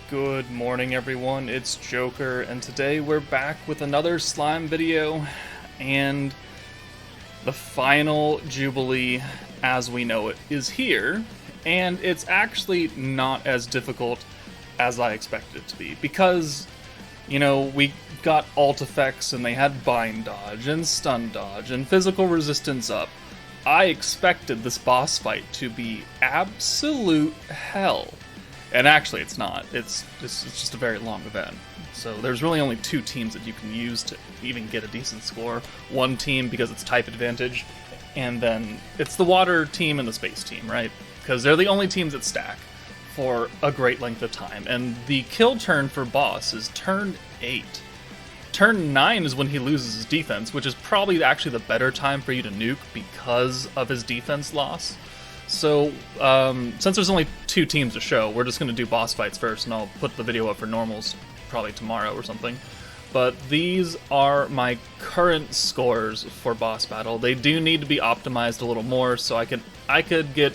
Good morning, everyone. It's Joker, and today we're back with another slime video, and the final Jubilee, as we know it, is here, and it's actually not as difficult as I expected it to be, because, you know, we got alt effects, and they had bind dodge, and stun dodge, and physical resistance up. I expected this boss fight to be absolute hell. And actually, it's not. It's just a very long event. So there's really only two teams that you can use to even get a decent score. One team because it's type advantage, and then it's the water team and the space team, right? Because they're the only teams that stack for a great length of time. And the kill turn for boss is turn 8. Turn 9 is when he loses his defense, which is probably actually the better time for you to nuke because of his defense loss. So, since there's only two teams to show, we're just going to do boss fights first, and I'll put the video up for normals probably tomorrow or something. But these are my current scores for boss battle. They do need to be optimized a little more, so I could get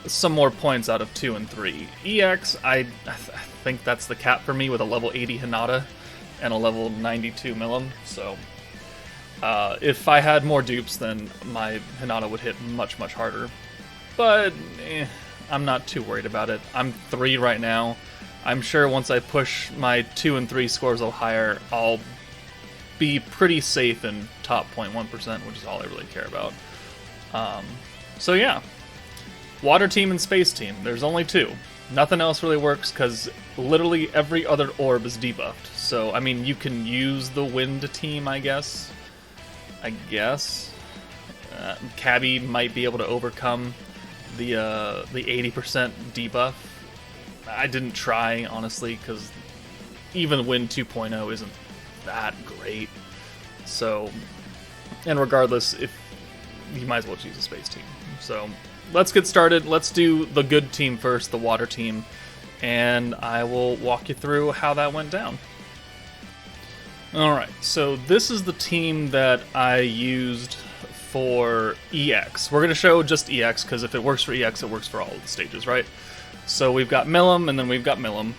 some more points out of 2 and 3. EX, I think that's the cap for me with a level 80 Hinata and a level 92 Milim, so if I had more dupes, then my Hinata would hit much, much harder. But, I'm not too worried about it. I'm 3 right now. I'm sure once I push my 2 and 3 scores a little higher, I'll be pretty safe in top 0.1%, which is all I really care about. So yeah. Water team and space team. There's only 2. Nothing else really works, because literally every other orb is debuffed. So, I mean, you can use the wind team, I guess. Cabby might be able to overcome the 80% debuff. I didn't try, honestly, because even Wind 2.0 isn't that great. So, and regardless, if you might as well choose a space team. So, let's get started. Let's do the good team first, the water team, and I will walk you through how that went down. Alright, so this is the team that I used for EX. We're going to show just EX, because if it works for EX, it works for all of the stages, right? So we've got Milim, and then we've got Milim.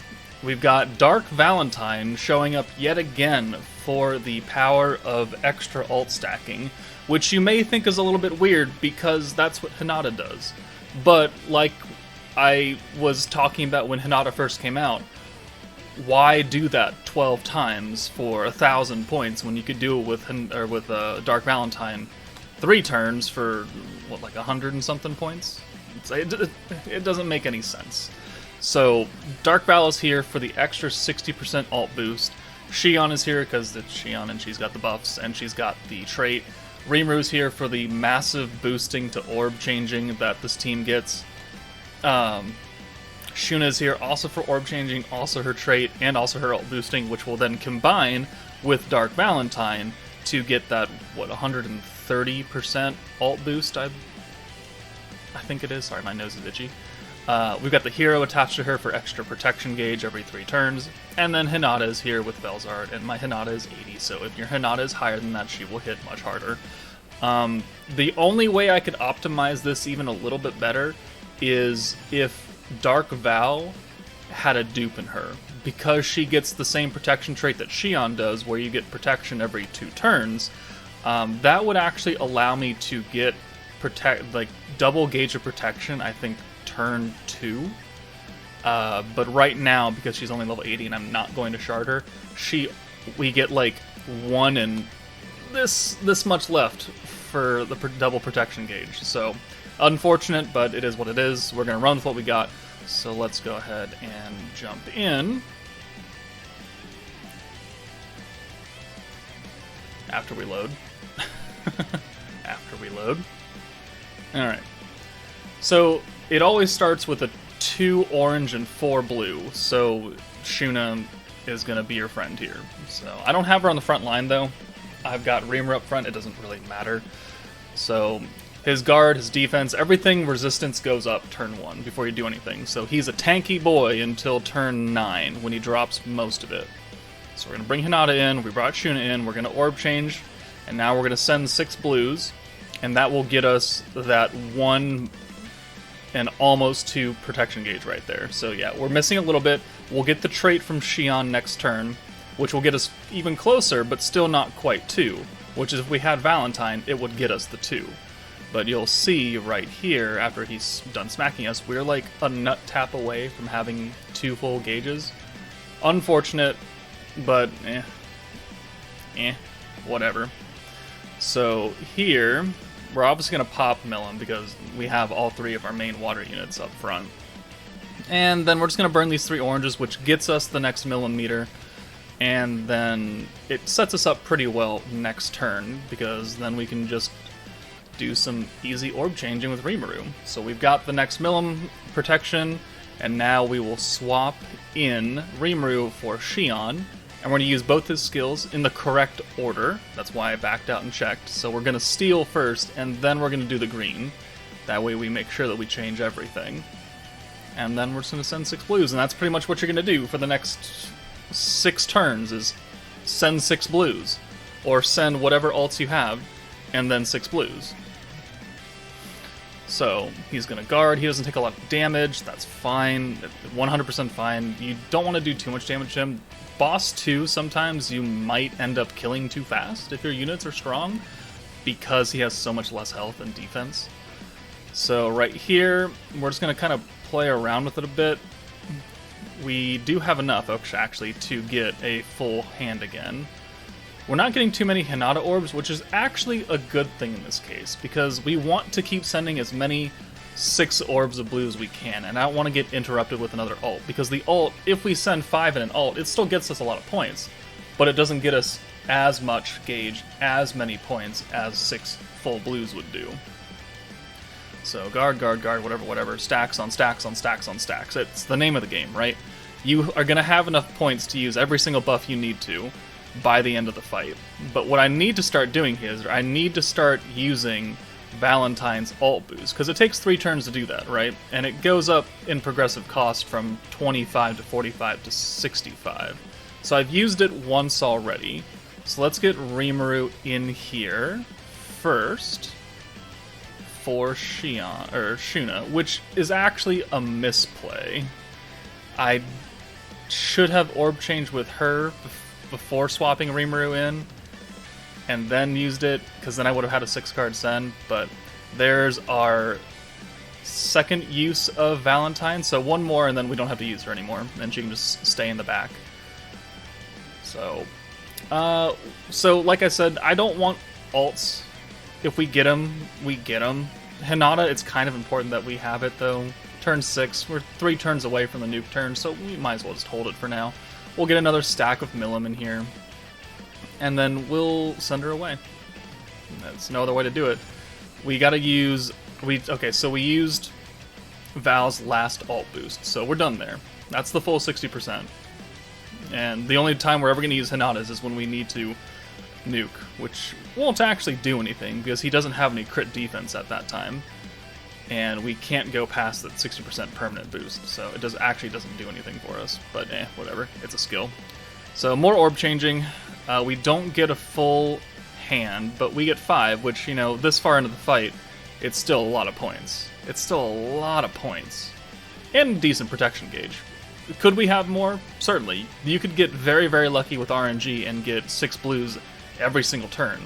We've got Dark Valentine showing up yet again for the power of extra alt stacking, which you may think is a little bit weird, because that's what Hinata does. But, like I was talking about when Hinata first came out, why do that 12 times for 1,000 points when you could do it with Dark Valentine 3 turns for, what, like 100 and something points? It doesn't make any sense. So, Dark Val is here for the extra 60% alt boost. Xion is here because it's Xion and she's got the buffs and she's got the trait. Rimru's here for the massive boosting to orb changing that this team gets. Shuna is here also for orb changing, also her trait, and also her alt boosting, which will then combine with Dark Valentine to get that, what, 130% alt boost, I think it is. Sorry, my nose is itchy. We've got the hero attached to her for extra protection gauge every 3 turns, and then Hinata is here with Velzard, and my Hinata is 80, so if your Hinata is higher than that, she will hit much harder. The only way I could optimize this even a little bit better is if Dark Val had a dupe in her, because she gets the same protection trait that Xion does, where you get protection every 2 turns. That would actually allow me to get double gauge of protection, I think, turn 2. But right now, because she's only level 80 and I'm not going to shard her, we get like 1 and this much left for the double protection gauge. So, unfortunate, but it is what it is. We're going to run with what we got. So let's go ahead and jump in. After we load. After we load. Alright. So, it always starts with a 2 orange and 4 blue. So, Shuna is going to be your friend here. So, I don't have her on the front line, though. I've got Reamer up front. It doesn't really matter. So, his guard, his defense, everything resistance goes up turn 1 before you do anything. So, he's a tanky boy until turn 9 when he drops most of it. So, we're going to bring Hinata in. We brought Shuna in. We're going to orb change. And now we're going to send 6 blues. And that will get us that 1 and almost 2 protection gauge right there. So yeah, we're missing a little bit. We'll get the trait from Xion next turn, which will get us even closer, but still not quite 2, which is if we had Valentine, it would get us the 2. But you'll see right here, after he's done smacking us, we're like a nut tap away from having 2 full gauges. Unfortunate, but whatever. So here, we're obviously going to pop Milim because we have all 3 of our main water units up front. And then we're just going to burn these 3 oranges, which gets us the next millimeter. And then it sets us up pretty well next turn, because then we can just do some easy orb changing with Rimuru. So we've got the next Milim protection, and now we will swap in Rimuru for Xion, and we're going to use both his skills in the correct order. That's why I backed out and checked. So we're going to steal first, and then we're going to do the green. That way we make sure that we change everything. And then we're just going to send 6 blues, and that's pretty much what you're going to do for the next 6 turns, is send 6 blues. Or send whatever ults you have, and then 6 blues. So, he's going to guard, he doesn't take a lot of damage, that's fine, 100% fine. You don't want to do too much damage to him. Boss 2, sometimes you might end up killing too fast if your units are strong, because he has so much less health and defense. So right here, we're just going to kind of play around with it a bit. We do have enough, actually, to get a full hand again. We're not getting too many Hinata orbs, which is actually a good thing in this case, because we want to keep sending as many 6 orbs of blue as we can, and I don't want to get interrupted with another ult, because the ult, if we send 5 in an ult, it still gets us a lot of points, but it doesn't get us as much gauge, as many points as 6 full blues would do. So guard, guard, guard, whatever, stacks on stacks on stacks on stacks. It's the name of the game, right? You are going to have enough points to use every single buff you need to by the end of the fight. But what I need to start doing is, I need to start using Valentine's ult boost, because it takes 3 turns to do that, right? And it goes up in progressive cost from 25 to 45 to 65. So I've used it once already. So let's get Rimuru in here first for Xion, or Shuna, which is actually a misplay. I should have orb changed with her before swapping Rimuru in, and then used it, because then I would have had a 6-card send, but there's our second use of Valentine, so 1 more and then we don't have to use her anymore, and she can just stay in the back. So, like I said, I don't want ults. If we get them, we get them. Hinata, it's kind of important that we have it, though. Turn 6, we're 3 turns away from the nuke turn, so we might as well just hold it for now. We'll get another stack of Milim in here, and then we'll send her away. There's no other way to do it. We gotta use... so we used Val's last ult boost, so we're done there. That's the full 60%. And the only time we're ever gonna use Hinata's is when we need to nuke, which won't actually do anything, because he doesn't have any crit defense at that time. And we can't go past that 60% permanent boost, so it actually doesn't do anything for us, but whatever, it's a skill. So more orb changing, we don't get a full hand, but we get 5, which, this far into the fight, it's still a lot of points. It's still a lot of points. And decent protection gauge. Could we have more? Certainly. You could get very, very lucky with RNG and get 6 blues every single turn.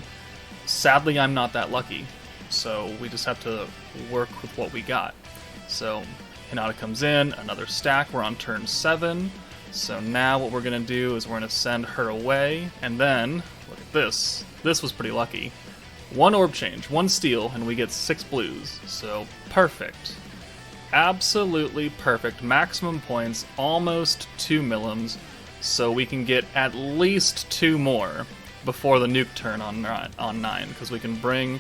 Sadly, I'm not that lucky. So we just have to work with what we got. So Hinata comes in, another stack, we're on turn 7. So now what we're going to do is we're going to send her away, and then, look at this. This was pretty lucky. 1 orb change, 1 steal, and we get 6 blues. So perfect. Absolutely perfect. Maximum points, almost 2 Milims, so we can get at least 2 more before the nuke turn on 9, because we can bring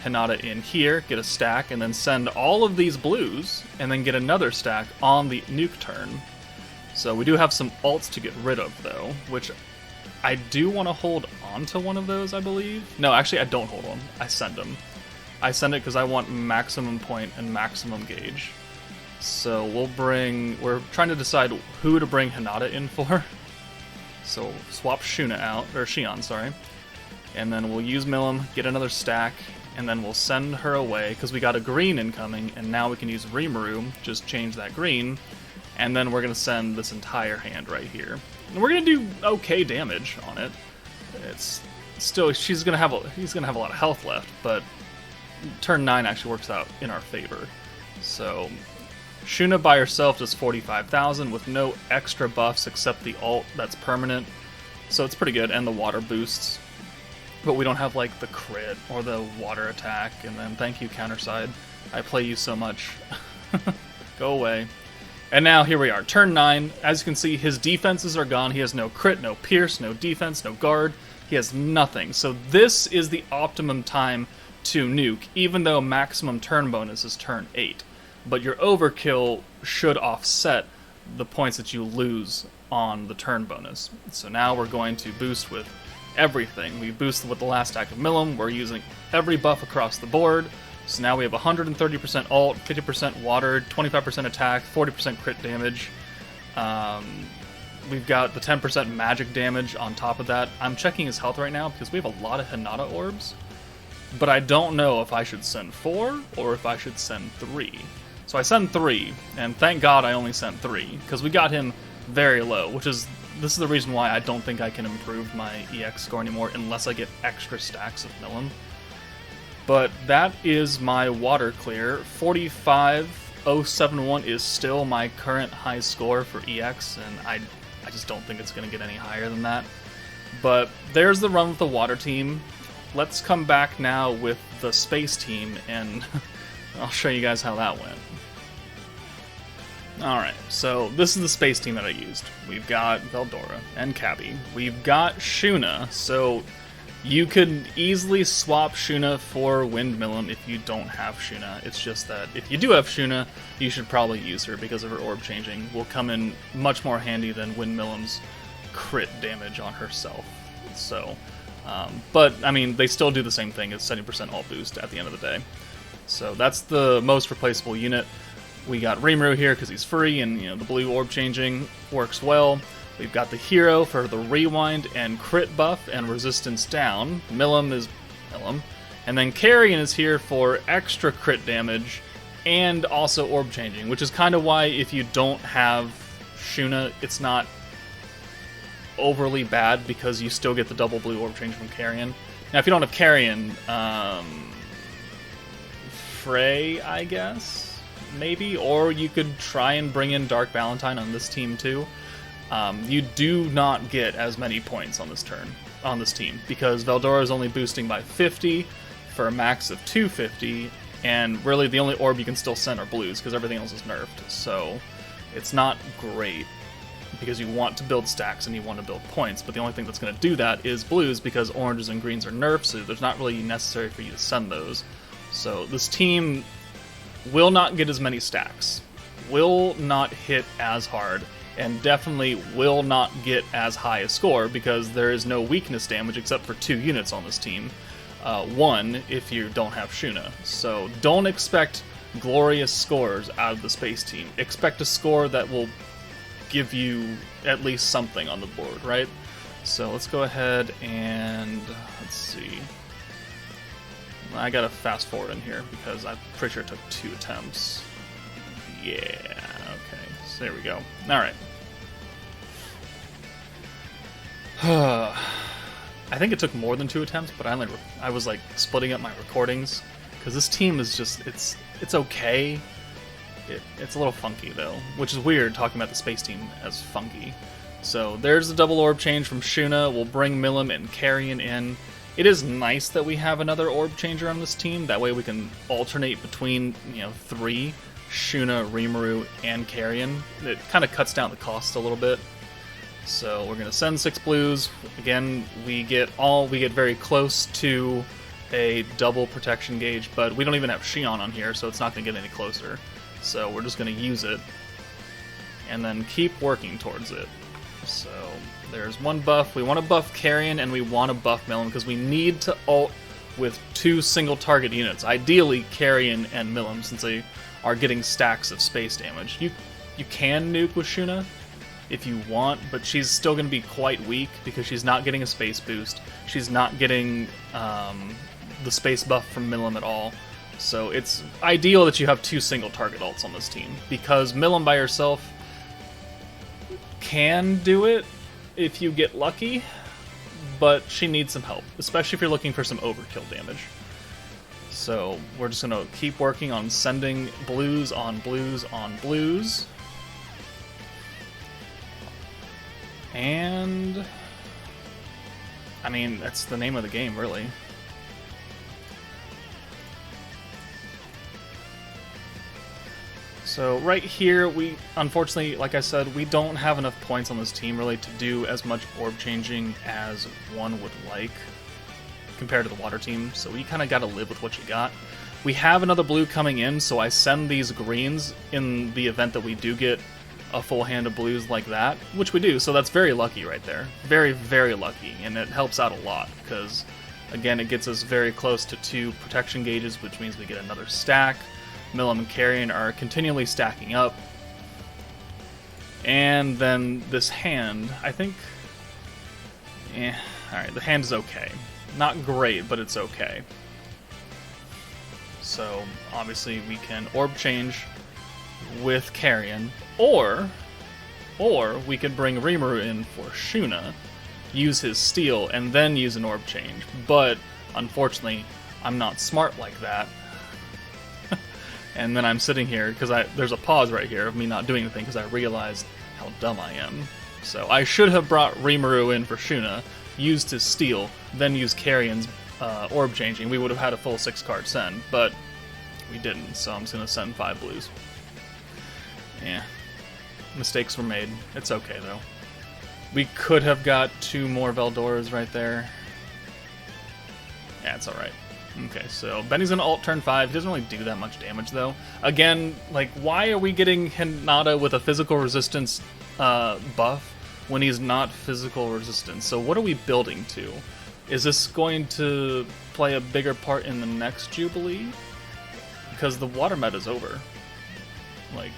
Hinata in here, get a stack, and then send all of these blues, and then get another stack on the nuke turn. So we do have some ults to get rid of, though, which I do want to hold on to one of those, I believe. No, actually, I don't hold on. I send them. I send it because I want maximum point and maximum gauge. So we're trying to decide who to bring Hinata in for. So swap Shuna out, or Xion, sorry. And then we'll use Milim, get another stack, and then we'll send her away, because we got a green incoming, and now we can use Rimuru, just change that green, and then we're going to send this entire hand right here. And we're going to do okay damage on it. It's still, he's going to have a lot of health left, but turn 9 actually works out in our favor. So Shuna by herself does 45,000 with no extra buffs except the ult that's permanent. So it's pretty good, and the water boosts. But we don't have like the crit or the water attack, and then thank you counterside. I play you so much. Go away. And now here we are, turn 9. As you can see, his defenses are gone. He has no crit, no pierce, no defense, no guard. He has nothing. So this is the optimum time to nuke, even though maximum turn bonus is turn 8. But your overkill should offset the points that you lose on the turn bonus. So now we're going to boost with everything. We boosted with the last stack of Milim. We're using every buff across the board. So now we have 130% ult, 50% water, 25% attack, 40% crit damage. We've got the 10% magic damage on top of that. I'm checking his health right now because we have a lot of Hinata orbs. But I don't know if I should send 4 or if I should send 3. So I send 3, and thank God I only sent 3, because we got him very low, this is the reason why I don't think I can improve my EX score anymore unless I get extra stacks of Milim. But that is my water clear. 45,071 is still my current high score for EX, and I just don't think it's going to get any higher than that. But there's the run with the water team. Let's come back now with the space team, and I'll show you guys how that went. Alright, so this is the space team that I used. We've got Veldora and Cabby. We've got Shuna, so you could easily swap Shuna for Wind Milim if you don't have Shuna. It's just that if you do have Shuna, you should probably use her because of her orb changing. Will come in much more handy than Wind Milim's crit damage on herself. So, but, I mean, they still do the same thing as 70% ult boost at the end of the day. So that's the most replaceable unit. We got Rimuru here because he's free, and the blue orb changing works well. We've got the hero for the rewind and crit buff and resistance down. Milim is Milim. And then Carrion is here for extra crit damage and also orb changing, which is kind of why if you don't have Shuna, it's not overly bad because you still get the double blue orb change from Carrion. Now, if you don't have Carrion, Frey, I guess? Maybe, or you could try and bring in Dark Valentine on this team too. You do not get as many points on this team because Veldora is only boosting by 50 for a max of 250, and really the only orb you can still send are blues because everything else is nerfed. So it's not great because you want to build stacks and you want to build points, but the only thing that's going to do that is blues because oranges and greens are nerfed, so there's not really necessary for you to send those. So this team will not get as many stacks, will not hit as hard, and definitely will not get as high a score because there is no weakness damage except for 2 units on this team. 1 if you don't have Shuna. So don't expect glorious scores out of the space team. Expect a score that will give you at least something on the board, right? So let's go ahead and let's see. I gotta fast forward in here because I'm pretty sure it took 2 attempts. Yeah, okay, so there we go. Alright. I think it took more than 2 attempts, but I was like splitting up my recordings because this team is just, it's okay. It's a little funky though, which is weird talking about the space team as funky. So there's the double orb change from Shuna. We'll bring Milim and Carrion in. It is nice that we have another orb changer on this team. That way we can alternate between, 3, Shuna, Rimuru, and Carrion. It kind of cuts down the cost a little bit. So we're going to send 6 blues. Again, we get very close to a double protection gauge, but we don't even have Xion on here, so it's not going to get any closer. So we're just going to use it, and then keep working towards it. So there's 1 buff. We want to buff Carrion, and we want to buff Milim, because we need to ult with 2 single target units. Ideally, Carrion and Milim, since they are getting stacks of space damage. You can nuke with Shuna if you want, but she's still going to be quite weak, because she's not getting a space boost. She's not getting the space buff from Milim at all. So it's ideal that you have 2 single target ults on this team, because Milim by herself can do it if you get lucky, but she needs some help, especially if you're looking for some overkill damage. So we're just going to keep working on sending blues on blues on blues. And I mean, that's the name of the game, really. So right here, we, unfortunately, like I said, we don't have enough points on this team really to do as much orb changing as one would like compared to the water team, so you kind of got to live with what you got. We have another blue coming in, so I send these greens in the event that we do get a full hand of blues like that, which we do, so that's very lucky right there. Very, very lucky, and it helps out a lot, because, again, it gets us very close to 2 protection gauges, which means we get another stack. Milim and Carrion are continually stacking up. And then this hand, I think... alright, the hand is okay. Not great, but it's okay. So, obviously, we can orb change with Carrion, or we could bring Rimuru in for Shuna, use his steal, and then use an orb change. But, unfortunately, I'm not smart like that. And then I'm sitting here, because there's a pause right here of me not doing anything, because I realized how dumb I am. So I should have brought Rimuru in for Shuna, used his steal, then used Carrion's orb changing. We would have had a full 6-card send, but we didn't, so I'm just going to send 5 blues. Yeah, mistakes were made. It's okay, though. We could have got 2 more Veldoras right there. Yeah, it's alright. Okay, so Benny's gonna ult turn 5. He doesn't really do that much damage, though. Again, like, why are we getting Hinata with a physical resistance buff when he's not physical resistance? So what are we building to? Is this going to play a bigger part in the next Jubilee? Because the water meta's over. Like,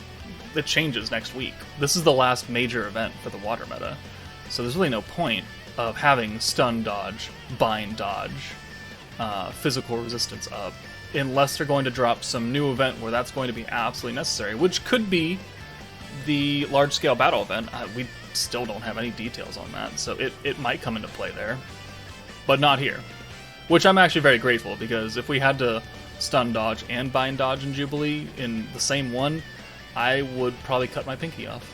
it changes next week. This is the last major event for the water meta. So there's really no point of having stun dodge, bind dodge, physical resistance up, unless they're going to drop some new event where that's going to be absolutely necessary, which could be the large-scale battle event. We still don't have any details on that, so it might come into play there, but not here. Which I'm actually very grateful, because if we had to stun dodge and bind dodge in Jubilee in the same one, I would probably cut my pinky off.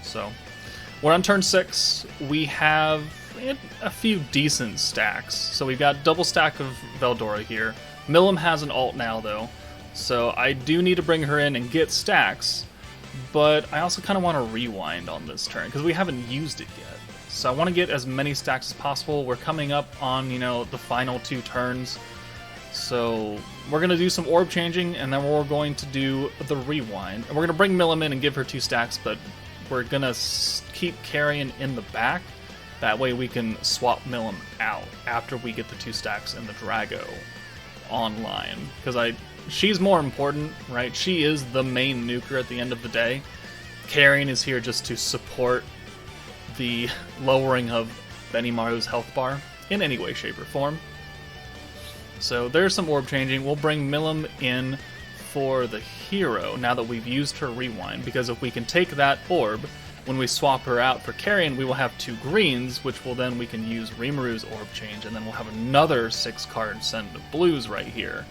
So, we're on turn 6. We have a few decent stacks. So we've got double stack of Veldora here. Milim has an ult now, though, so I do need to bring her in and get stacks, but I also kind of want to rewind on this turn, because we haven't used it yet. So I want to get as many stacks as possible. We're coming up on, you know, the final 2 turns, so we're going to do some orb changing, and then we're going to do the rewind. And we're going to bring Milim in and give her 2 stacks, but we're going to keep Carrion in the back. That way we can swap Milim out after we get the 2 stacks and the Drago online. Because she's more important, right? She is the main nuker at the end of the day. Carrion is here just to support the lowering of Benimaru's health bar in any way, shape, or form. So there's some orb changing. We'll bring Milim in for the hero now that we've used her rewind, because if we can take that orb, when we swap her out for Carrion, we will have 2 greens, which will then we can use Rimuru's orb change, and then we'll have another 6-card send of blues right here.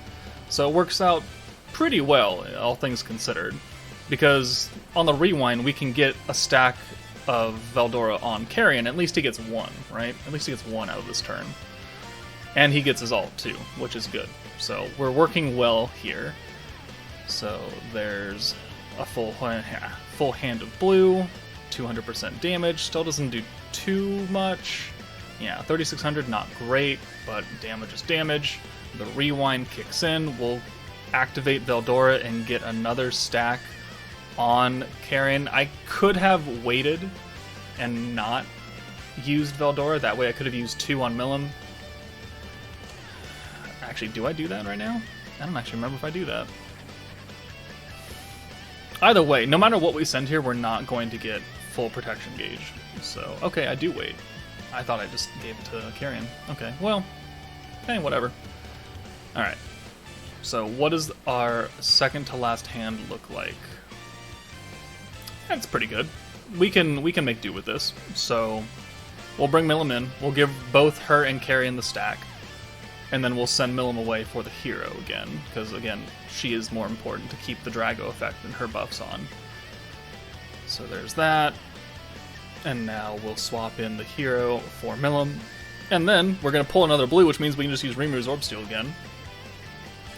So it works out pretty well, all things considered, because on the rewind we can get a stack of Veldora on Carrion. At least he gets 1, right? At least he gets 1 out of this turn. And he gets his ult too, which is good. So we're working well here. So there's a full hand of blue, 200% damage, still doesn't do too much. Yeah, 3600, not great, but damage is damage. The rewind kicks in, we'll activate Veldora and get another stack on Carrion. I could have waited and not used Veldora, that way I could have used 2 on Milim. Actually, do I do that right now? I don't actually remember if I do that. Either way, no matter what we send here, we're not going to get full protection gauge. So, okay, I do wait. I thought I just gave it to Carrion. Okay, well, hey, whatever. Alright. So what does our second to last hand look like? That's pretty good. We can make do with this. So we'll bring Milim in. We'll give both her and Carrion the stack. And then we'll send Milim away for the hero again. Because, again, she is more important to keep the Drago effect and her buffs on. So there's that. And now we'll swap in the hero for Milim. And then we're going to pull another blue, which means we can just use Rimuru's Orb Steel again.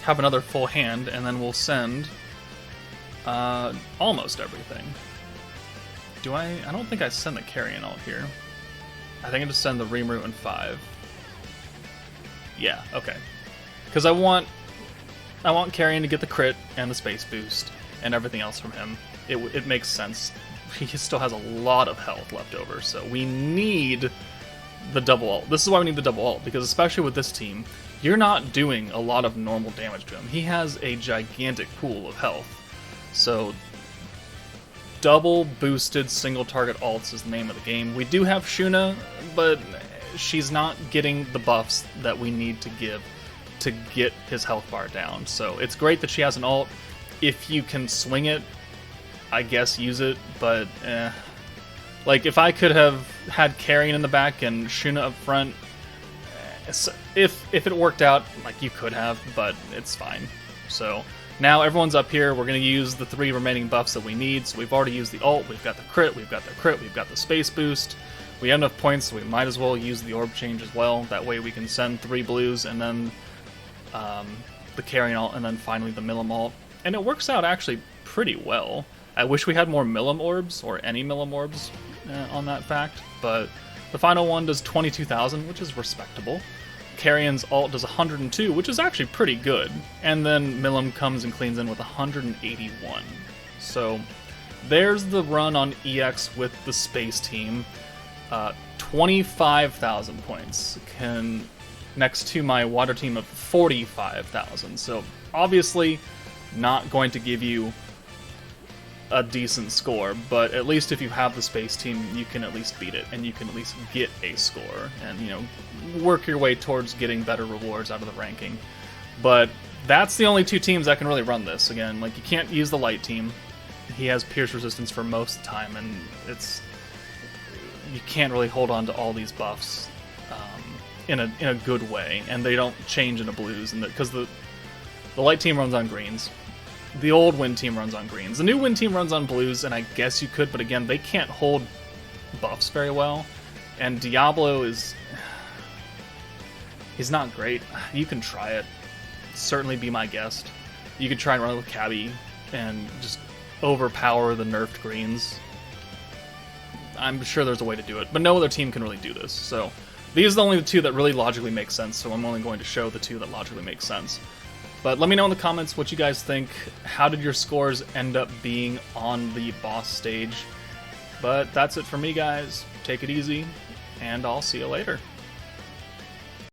Have another full hand, and then we'll send almost everything. I don't think I send the Carrion out here. I think I just send the Rimuru and 5. Yeah, okay. Because I want Carrion to get the crit and the space boost and everything else from him. It makes sense. He still has a lot of health left over, so we need the double ult. This is why we need the double ult, because especially with this team, you're not doing a lot of normal damage to him. He has a gigantic pool of health. So double boosted single target ults is the name of the game. We do have Shuna, but she's not getting the buffs that we need to give to get his health bar down. So it's great that she has an ult. If you can swing it, I guess use it, but like if I could have had Carrion in the back and Shuna up front, if it worked out, like you could have, but it's fine. So now everyone's up here. We're going to use the 3 remaining buffs that we need. So we've already used the ult, we've got the crit, we've got the space boost. We have enough points, so we might as well use the orb change as well. That way we can send 3 blues and then the Carrion ult, and then finally the Milim ult. And it works out actually pretty well. I wish we had more Milim orbs, or any Milim orbs on that fact, but the final one does 22,000, which is respectable. Carrion's ult does 102, which is actually pretty good. And then Milim comes and cleans in with 181. So there's the run on EX with the space team. 25,000 points next to my water team of 45,000. So obviously not going to give you a decent score, but at least if you have the space team, you can at least beat it, and you can at least get a score, and, you know, work your way towards getting better rewards out of the ranking. But that's the only 2 teams that can really run this. Again, like, you can't use the light team. He has pierce resistance for most of the time, and you can't really hold on to all these buffs in a good way, and they don't change into blues, and because the light team runs on greens. The old Wind team runs on greens. The new Wind team runs on blues, and I guess you could, but again, they can't hold buffs very well. And Diablo he's not great. You can try it. Certainly be my guest. You could try and run with Cabby and just overpower the nerfed greens. I'm sure there's a way to do it, but no other team can really do this. So these are only the 2 that really logically make sense, so I'm only going to show the 2 that logically make sense. But let me know in the comments what you guys think. How did your scores end up being on the boss stage? But that's it for me, guys. Take it easy, and I'll see you later.